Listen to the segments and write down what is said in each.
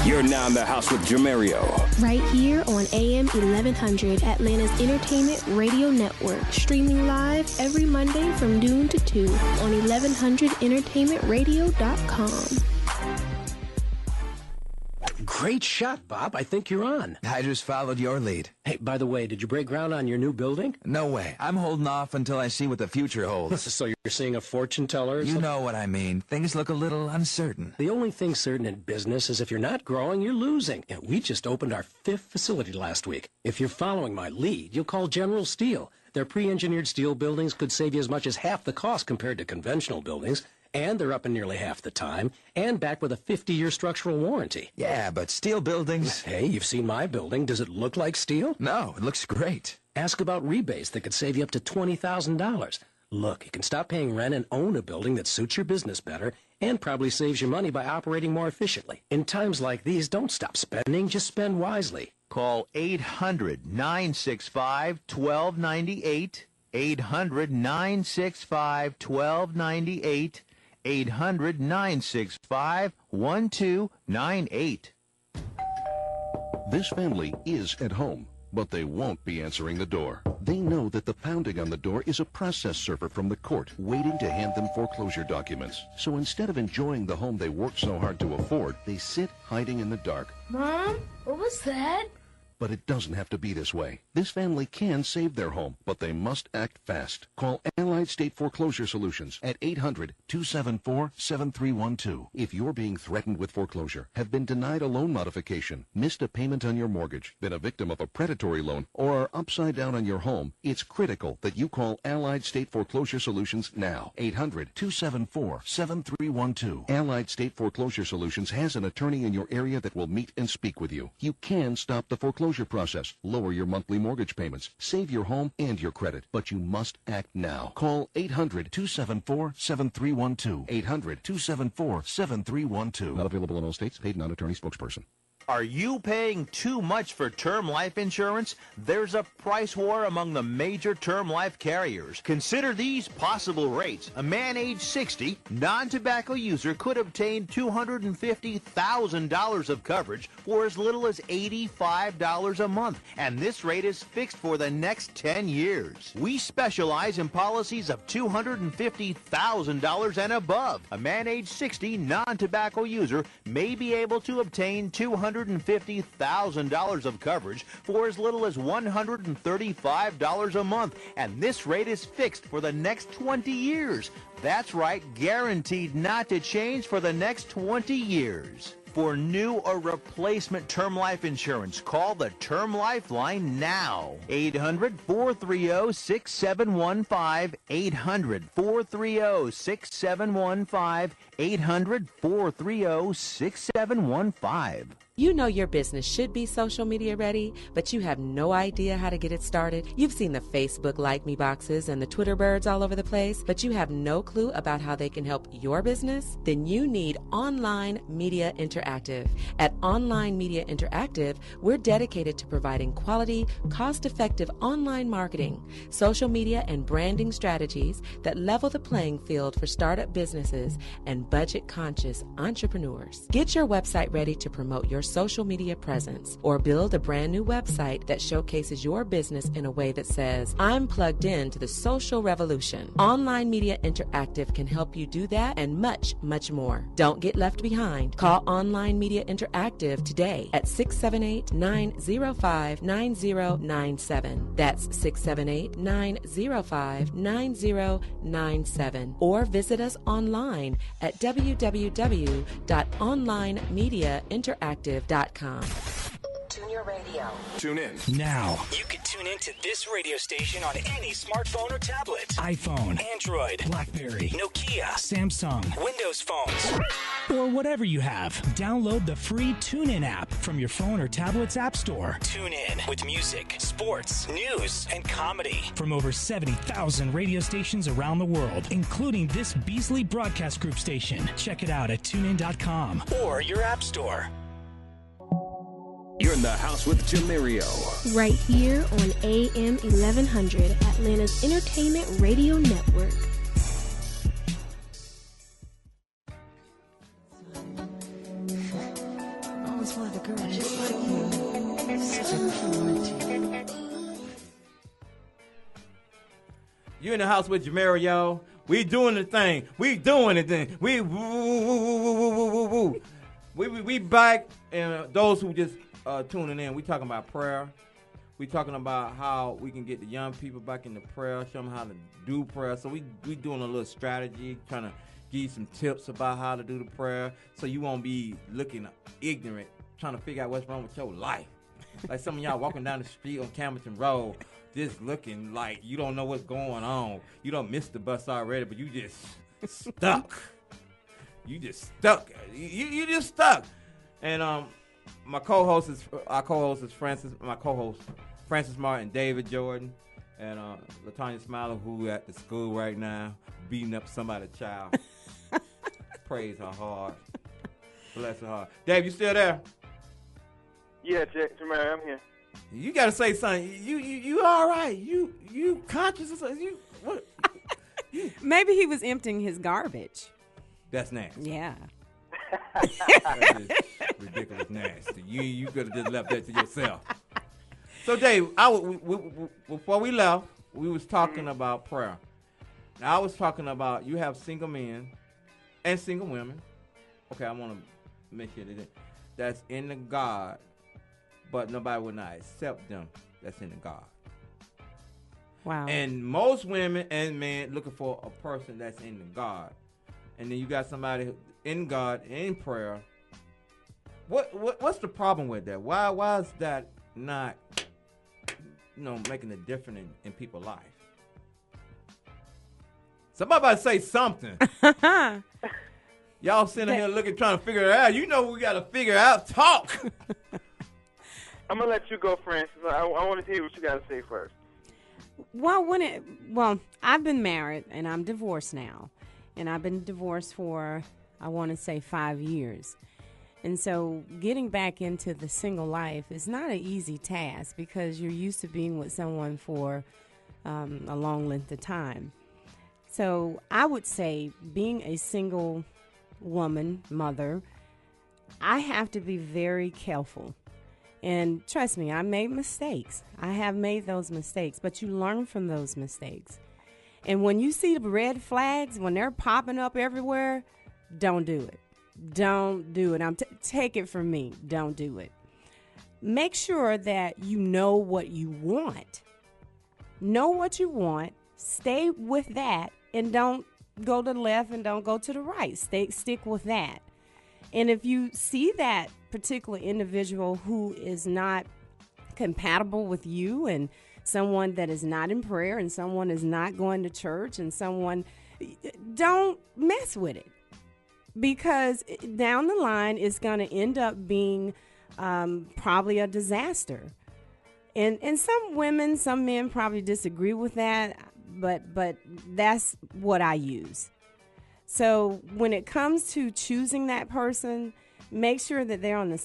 You're now in the house with Jemmerio. Right here on AM 1100, Atlanta's Entertainment Radio Network. Streaming live every Monday from noon to 2 on 1100entertainmentradio.com. Great shot, Bob. I think you're on. I just followed your lead. Hey, by the way, did you break ground on your new building? No way. I'm holding off until I see what the future holds. So you're seeing a fortune teller? You know what I mean. Things look a little uncertain. The only thing certain in business is if you're not growing, you're losing. And we just opened our 5th facility last week. If you're following my lead, you'll call General Steel. Their pre-engineered steel buildings could save you as much as half the cost compared to conventional buildings. And they're up in nearly half the time, and backed with a 50-year structural warranty. Yeah, but steel buildings... Hey, you've seen my building. Does it look like steel? No, it looks great. Ask about rebates that could save you up to $20,000. Look, you can stop paying rent and own a building that suits your business better and probably saves you money by operating more efficiently. In times like these, don't stop spending, just spend wisely. Call 800-965-1298, 800-965-1298, 800-965-1298. This family is at home, but they won't be answering the door. They know that the pounding on the door is a process server from the court waiting to hand them foreclosure documents. So instead of enjoying the home they worked so hard to afford, they sit hiding in the dark. Mom, what was that? But it doesn't have to be this way. This family can save their home, but they must act fast. Call Allied State Foreclosure Solutions at 800-274-7312. If you're being threatened with foreclosure, have been denied a loan modification, missed a payment on your mortgage, been a victim of a predatory loan, or are upside down on your home, it's critical that you call Allied State Foreclosure Solutions now. 800-274-7312. Allied State Foreclosure Solutions has an attorney in your area that will meet and speak with you. You can stop the foreclosure process, lower your monthly mortgage payments, save your home and your credit, but you must act now. Call 800-274-7312. 800-274-7312. Not available in all states. Paid non-attorney spokesperson. Are you paying too much for term life insurance? There's a price war among the major term life carriers. Consider these possible rates. A man age 60, non-tobacco user, could obtain $250,000 of coverage for as little as $85 a month. And this rate is fixed for the next 10 years. We specialize in policies of $250,000 and above. A man age 60, non-tobacco user may be able to obtain $250,000 of coverage for as little as $135 a month, and this rate is fixed for the next 20 years. That's right, guaranteed not to change for the next 20 years. For new or replacement term life insurance, call the Term Life Line now. 800-430-6715, 800-430-6715, 800-430-6715. You know your business should be social media ready, but you have no idea how to get it started. You've seen the Facebook Like Me boxes and the Twitter birds all over the place, but you have no clue about how they can help your business? Then you need Online Media Interactive. At Online Media Interactive, we're dedicated to providing quality, cost-effective online marketing, social media, and branding strategies that level the playing field for startup businesses and budget-conscious entrepreneurs. Get your website ready to promote your social media presence, or build a brand new website that showcases your business in a way that says, I'm plugged in to the social revolution. Online Media Interactive can help you do that and much, much more. Don't get left behind. Call Online Media Interactive today at 678-905-9097. That's 678-905-9097. Or visit us online at www.onlinemediainteractive.com. Tune your radio. Tune in now. You can tune into this radio station on any smartphone or tablet. iPhone, Android, BlackBerry, Nokia, Samsung, Windows phones, or whatever you have. Download the free TuneIn app from your phone or tablet's app store. Tune in with music, sports, news, and comedy. From over 70,000 radio stations around the world, including this Beasley Broadcast Group station. Check it out at tunein.com or your app store. You're in the house with Jemmerio. Right here on AM 1100, Atlanta's Entertainment Radio Network. Always like a girl just like you. Such a purity. You in the house with Jemmerio. We doing the thing. We doing the thing. We woo, woo, woo, woo, woo, woo, woo. We back, and those who just tuning in, we talking about prayer. We talking about how we can get the young people back into prayer, show them how to do prayer. So we doing a little strategy, trying to give you some tips about how to do the prayer, so you won't be looking ignorant, trying to figure out what's wrong with your life. Like some of y'all walking down the street on Camerton Road, just looking like you don't know what's going on. You don't miss the bus already, but you just stuck. You just stuck. You just stuck. And our co-host is Francis. My co-host Francis Martin, David Jordan, and LaTanya Smiler, who at the school right now beating up somebody's child. Praise her heart. Bless her heart. Dave, you still there? Yeah, Jemmerio, I'm here. You gotta say something. You all right? You conscious of something? You what? Maybe he was emptying his garbage. That's nasty. Yeah. That is ridiculous nasty. You could have just left that to yourself. So Dave, before we left, we was talking about prayer. Now I was talking about you have single men and single women. Okay, I want to make sure that's in the God, but nobody will not accept them. That's in the God. Wow. And most women and men looking for a person that's in the God. And then you got somebody in God, in prayer. What's the problem with that? Why is that not, making a difference in people's life? Somebody about to say something. Y'all sitting here trying to figure it out. You know we got to figure out. Talk. I'm going to let you go, Francis. I want to hear what you got to say first. Well, I've been married, and I'm divorced now. And I've been divorced for, I want to say, 5 years. And so getting back into the single life is not an easy task because you're used to being with someone for a long length of time. So I would say being a single woman, mother, I have to be very careful. And trust me, I made mistakes. I have made those mistakes, but you learn from those mistakes. And when you see the red flags, when they're popping up everywhere, don't do it. Don't do it. Take it from me. Don't do it. Make sure that you know what you want. Know what you want. Stay with that, and don't go to the left and don't go to the right. Stick with that. And if you see that particular individual who is not compatible with you, and someone that is not in prayer, and someone is not going to church, and someone, don't mess with it, because down the line it's going to end up being probably a disaster. And some women, some men probably disagree with that, but that's what I use. So when it comes to choosing that person, make sure that they're on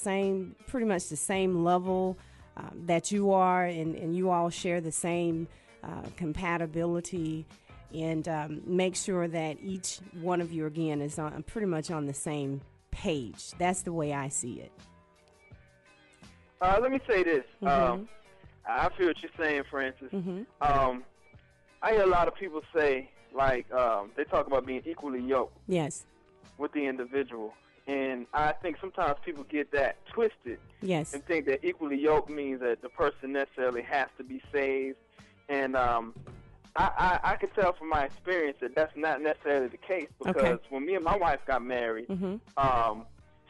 pretty much the same level that you are, and you all share the same compatibility, and make sure that each one of you, again, is pretty much on the same page. That's the way I see it. Let me say this. Mm-hmm. I feel what you're saying, Francis. Mm-hmm. I hear a lot of people say, like, they talk about being equally yoked. Yes. With the individual. And I think sometimes people get that twisted. Yes. And think that equally yoked means that the person necessarily has to be saved. And I can tell from my experience that that's not necessarily the case, because when me and my wife got married,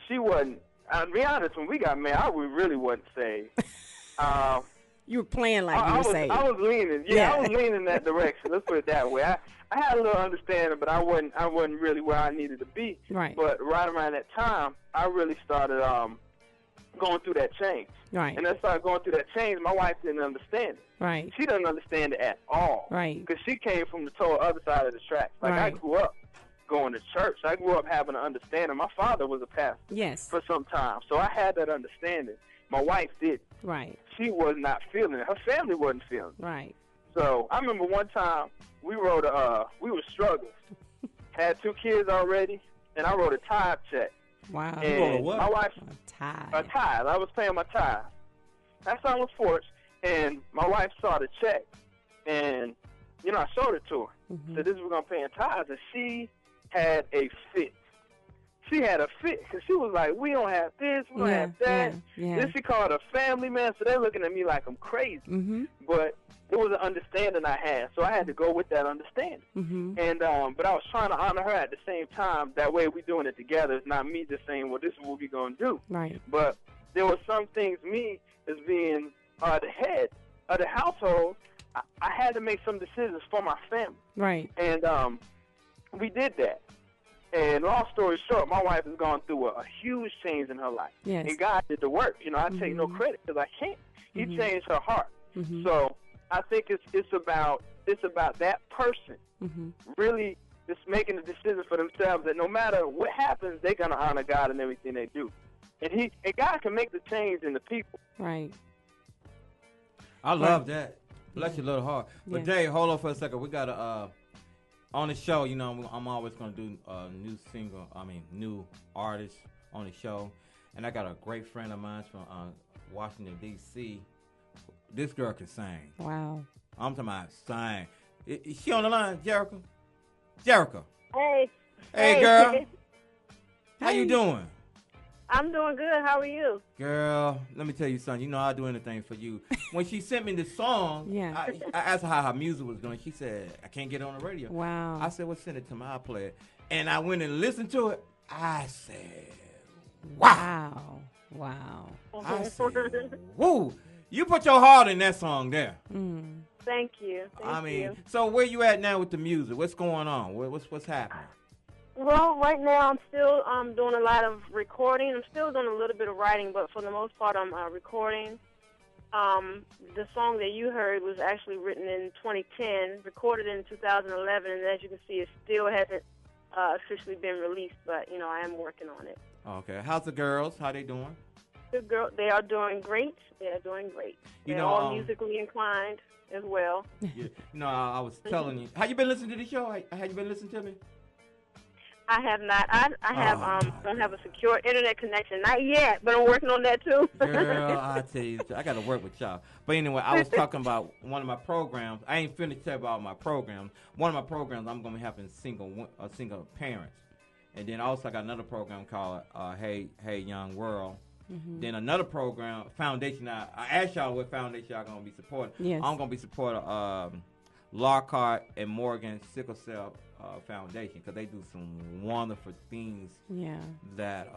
she wasn't, I'll be honest, when we got married, I really wasn't saved. You were playing like you were saved. I was leaning. Yeah, I was leaning in that direction. Let's put it that way. I had a little understanding, but I wasn't really where I needed to be. Right. But right around that time, I really started going through that change. Right. And I started going through that change. My wife didn't understand it. Right. She doesn't understand it at all. Right. Because she came from the total other side of the tracks. Like, I grew up going to church. I grew up having an understanding. My father was a pastor. Yes. For some time. So I had that understanding. My wife didn't. Right. She was not feeling it. Her family wasn't feeling it. Right. So I remember one time we were struggling. Had 2 kids already, and I wrote a tithe check Wow. And what? my wife, tithe. a tithe. I was paying my tithe. I sat on the porch, and my wife saw the check, and I showed it to her. Said, "This is what we're gonna pay in tithes," and she had a fit. She had a fit because she was like, "We don't have this, we don't have that." Then she called a family man, so they're looking at me like I'm crazy. But it was an understanding I had, so I had to go with that understanding. And but I was trying to honor her at the same time. That way, we doing it together. It's not me just saying, "Well, this is what we gonna do." Right. But there were some things, me as being the head of the household, I had to make some decisions for my family. Right. And we did that. And long story short, my wife has gone through a huge change in her life. Yes. And God did the work. I take no credit because I can't. He changed her heart. So I think it's about that person really just making the decision for themselves that no matter what happens, they're gonna honor God in everything they do. And God can make the change in the people. Right. I love that. Bless your little heart. But Dave, hold on for a second. We got to on the show. I'm always gonna do new artists on the show, and I got a great friend of mine from Washington D.C. This girl can sing. Wow. I'm talking about sing. Is she on the line, Jericho? Jericho. Hey. Hey, girl. How you doing? I'm doing good. How are you? Girl, let me tell you something. I'll do anything for you. When she sent me the song, I asked her how her music was doing. She said, "I can't get it on the radio." Wow. I said, "Well, send it to me. I'll play it." And I went and listened to it. I said, "Wow." Wow. I said, "Woo." You put your heart in that song there. Thank you. Thank you. So where you at now with the music? What's going on? What's happening? Well, right now I'm still doing a lot of recording. I'm still doing a little bit of writing, but for the most part I'm recording. The song that you heard was actually written in 2010, recorded in 2011, and as you can see, it still hasn't officially been released, but, I am working on it. Okay. How's the girls? How they doing? They are doing great. They are doing great. They're all musically inclined as well. Yeah. I was telling you. Have you been listening to the show? Have you been listening to me? I have not. I don't have a secure internet connection. Not yet, but I'm working on that too. Girl, I tell you, I got to work with y'all. But anyway, I was talking about one of my programs. I ain't finished telling about my programs. One of my programs, I'm going to be having single parents. And then also I got another program called Hey Young World. Then another program, Foundation. I asked y'all what foundation y'all going to be supporting. Yes. I'm going to be supporting Lockhart and Morgan Sickle Cell Foundation because they do some wonderful things. Yeah. That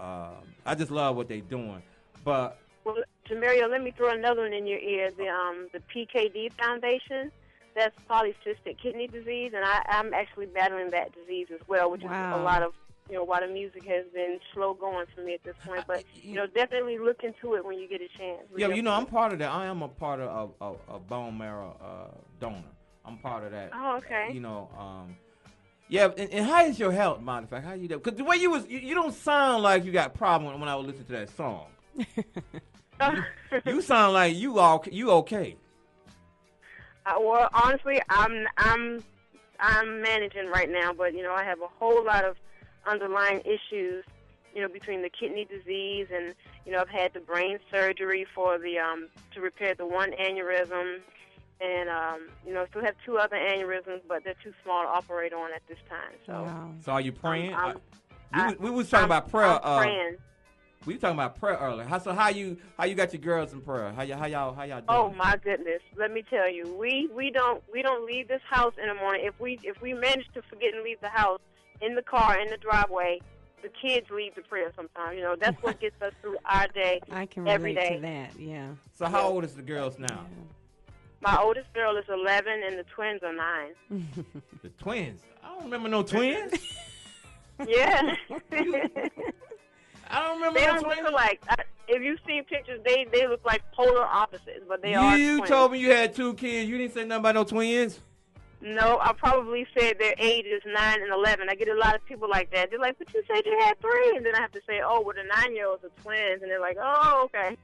I just love what they're doing. But well, Jemmerio, let me throw another one in your ear. The PKD Foundation. That's polycystic kidney disease, and I'm actually battling that disease as well, which is a lot of why the music has been slow going for me at this point. But definitely look into it when you get a chance. Yeah, I'm part of that. I am a part of a bone marrow donor. I'm part of that. Oh, okay. Yeah, and how is your health, matter of fact? How you doing? Because the way you don't sound like you got problem when I was listening to that song. you sound like you okay. Well, honestly, I'm managing right now, but I have a whole lot of underlying issues, between the kidney disease and I've had the brain surgery for the to repair the one aneurysm. And, still have two other aneurysms, but they're too small to operate on at this time. So, So are you praying? We was talking about prayer. Praying. We were talking about prayer earlier. How you got your girls in prayer? How y'all doing? Oh my goodness! Let me tell you, we don't leave this house in the morning. If we manage to forget and leave the house in the car in the driveway, the kids lead the prayer sometimes. That's what gets us through our day. I can every relate day. to that. Yeah. So how old is the girls now? Yeah. My oldest girl is 11, and the twins are 9. The twins? I don't remember no twins. Yeah. I don't remember they no don't twins. look alike. If you've seen pictures, they look like polar opposites, but they are You twins. told me you had 2 kids. You didn't say nothing about no twins. No, I probably said their age is 9 and 11. I get a lot of people like that. They're like, but you said you had 3. And then I have to say, oh, well, the 9-year-olds are twins. And they're like, oh, okay.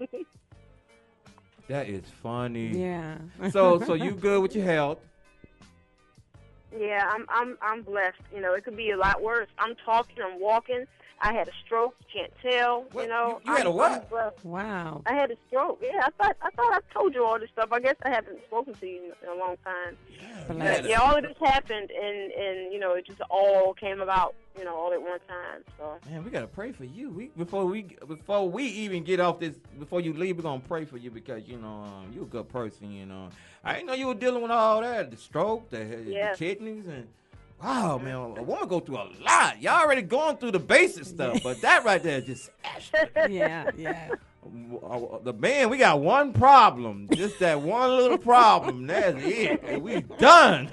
That is funny. Yeah. So you good with your health? Yeah, I'm blessed. It could be a lot worse. I'm talking, I'm walking. I had a stroke. Can't tell. What? You know. You had a what? Wow. I had a stroke. Yeah, I thought I told you all this stuff. I guess I haven't spoken to you in a long time. Yeah, all of this happened, and it just all came about, all at one time. So. Man, we gotta pray for you. Before we even get off this, before you leave, we're gonna pray for you because you're a good person. I didn't know you were dealing with all that, the stroke, the kidneys, and. Wow, man, a woman go through a lot. Y'all already going through the basic stuff, but that right there is just yeah. The man, we got one problem. Just that one little problem. That's it. And we done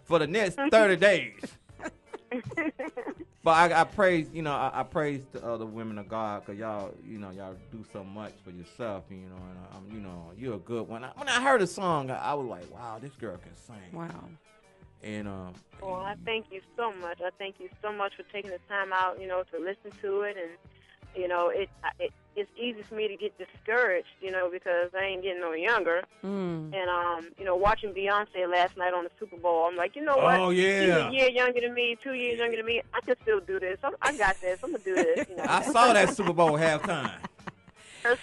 for the next 30 days. But I praise, I praise the women of God because y'all do so much for yourself, and you're a good one. When I heard a song, I was like, wow, this girl can sing. Wow. And well, I thank you so much. I thank you so much for taking the time out, to listen to it. And, it's easy for me to get discouraged, because I ain't getting no younger. And, watching Beyonce last night on the Super Bowl, I'm like, you know what? Oh, yeah. She's a year younger than me, 2 years younger than me. I can still do this. I got this. I'm going to do this. I saw that Super Bowl halftime. Her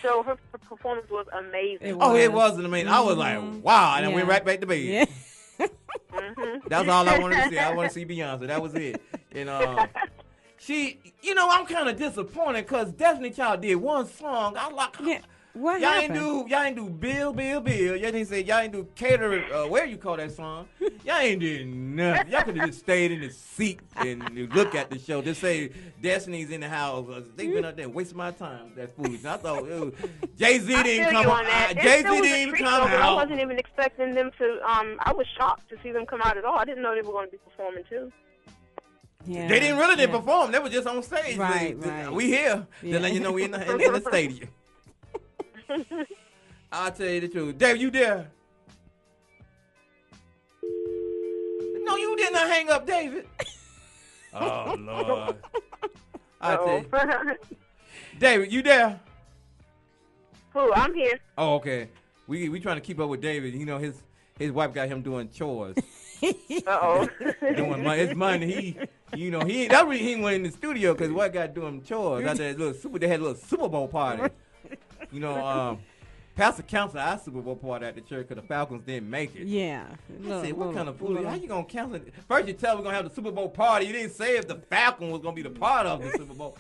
performance was amazing. It was amazing. I was like, wow. And I went right back to bed. Yeah. That's all I wanted to see. I want to see Beyonce. That was it. And she, I'm kind of disappointed because Destiny Child did one song. I like. Yeah. What y'all happened? Ain't do Bill. Y'all didn't say y'all ain't do Cater. Where you call that song? Y'all ain't did nothing. Y'all could have just stayed in the seat and look at the show. Just say Destiny's in the house. They been out there wasting my time. That's foolish. And I thought Jay-Z didn't come out. Jay-Z didn't even come out. I wasn't even expecting them to. I was shocked to see them come out at all. I didn't know they were going to be performing too. Yeah. They didn't really perform. They were just on stage. Right. We here. Yeah. Then we in the stadium. I'll tell you the truth. David, you there? No, you did not hang up, David. Oh, Lord. I'll tell you. David, you there? Who? I'm here. Oh, okay. We trying to keep up with David. His wife got him doing chores. Uh-oh. Doing it's money. That reason he went in the studio because what got doing chores. After they had a little Super Bowl party. Pastor canceled our Super Bowl party at the church because the Falcons didn't make it. Yeah. I said, what kind of fool? How you gonna cancel it? First you tell we're gonna have the Super Bowl party. You didn't say if the Falcon was gonna be the part of the Super Bowl.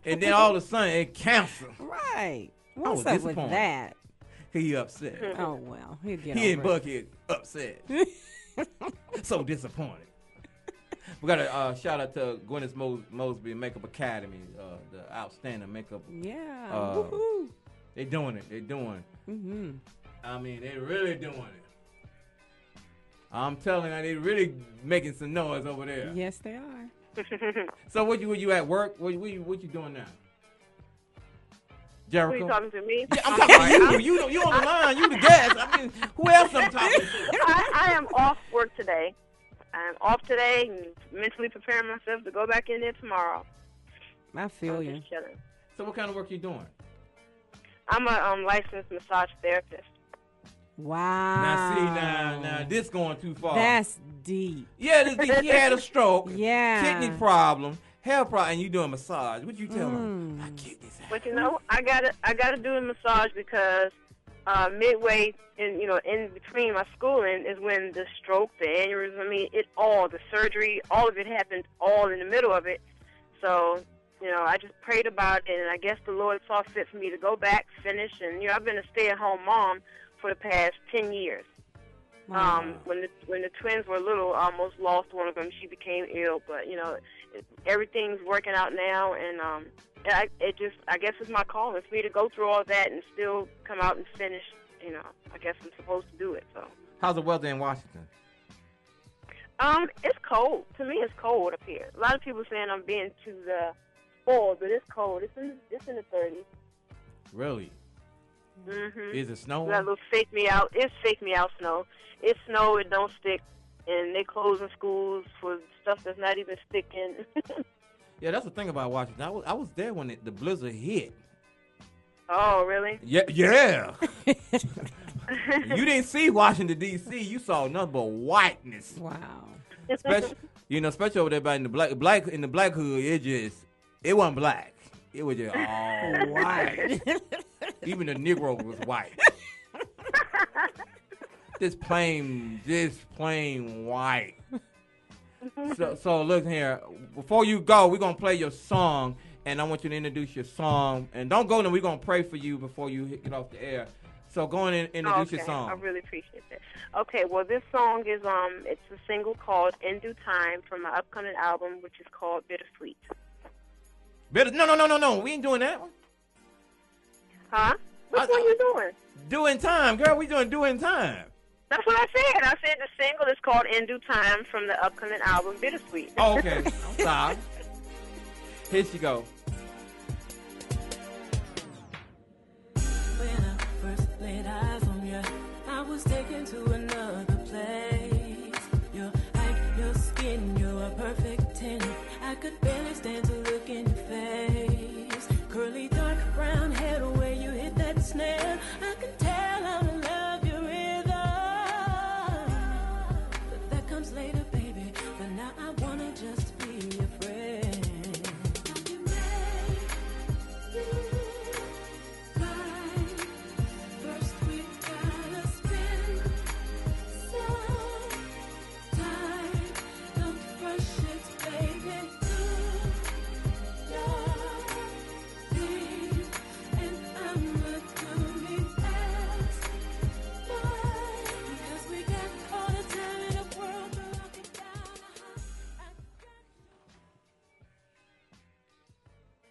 And then all of a sudden it canceled. Right. What's up with that? He upset. Oh well, he'll get he over and Buckhead upset. So disappointed. We got a shout out to Gwyneth Mosby Makeup Academy, the outstanding makeup. Yeah. Woohoo. They doing it. They doing. Mm-hmm. I mean, they really doing it. I'm telling you, they really making some noise over there. Yes, they are. So, what you at work? What you doing now? Jericho? Who are you talking to me? Yeah, I'm talking to you. You on the line. You the guest. I mean, who else I'm talking to? I am off work today. I'm off today and mentally preparing myself to go back in there tomorrow. I feel you. So what kind of work you doing? I'm a licensed massage therapist. Wow. Now this going too far. That's deep. Yeah, he had a stroke. Yeah. Kidney problem, hair problem, and you doing massage. What you tell him? My kidneys. But I gotta do a massage because midway in between my schooling is when the stroke, the aneurysm, the surgery, all of it happened all in the middle of it. So, I just prayed about it, and I guess the Lord saw fit for me to go back, finish, and I've been a stay-at-home mom for the past 10 years. Wow. When the twins were little, I almost lost one of them. She became ill, but everything's working out now, and I guess it's my calling for me to go through all that and still come out and finish. I guess I'm supposed to do it. So. How's the weather in Washington? It's cold. To me, it's cold up here. A lot of people saying I'm being too spoiled, but it's cold. It's in the 30s. Really? Mm-hmm. Is it snowing? That little fake me out. It's fake me out snow. It's snow. It don't stick, and they closing schools for stuff that's not even sticking. Yeah, that's the thing about Washington. I was there when the blizzard hit. Oh, really? Yeah. You didn't see Washington D.C. You saw nothing but whiteness. Wow. Especially over there in the black hood. It just It wasn't black. It was just all white. Even the Negro was white. Just plain white. So look here. Before you go, we're gonna play your song, and I want you to introduce your song. And don't go there. We're gonna pray for you before you get off the air. So go in and introduce your song. I really appreciate that. Okay, well this song is it's a single called "In Due Time" from my upcoming album, which is called "Bittersweet." No. We ain't doing that one. Huh? Which one you doing? Doing time, girl. We doing time. That's what I said. I said the single is called "In Due Time" from the upcoming album "Bittersweet." Oh, okay. I'm sorry. Here she go. When I first laid eyes on you, I was taken to another place. Your height, your skin, you're a perfect 10. I could barely stand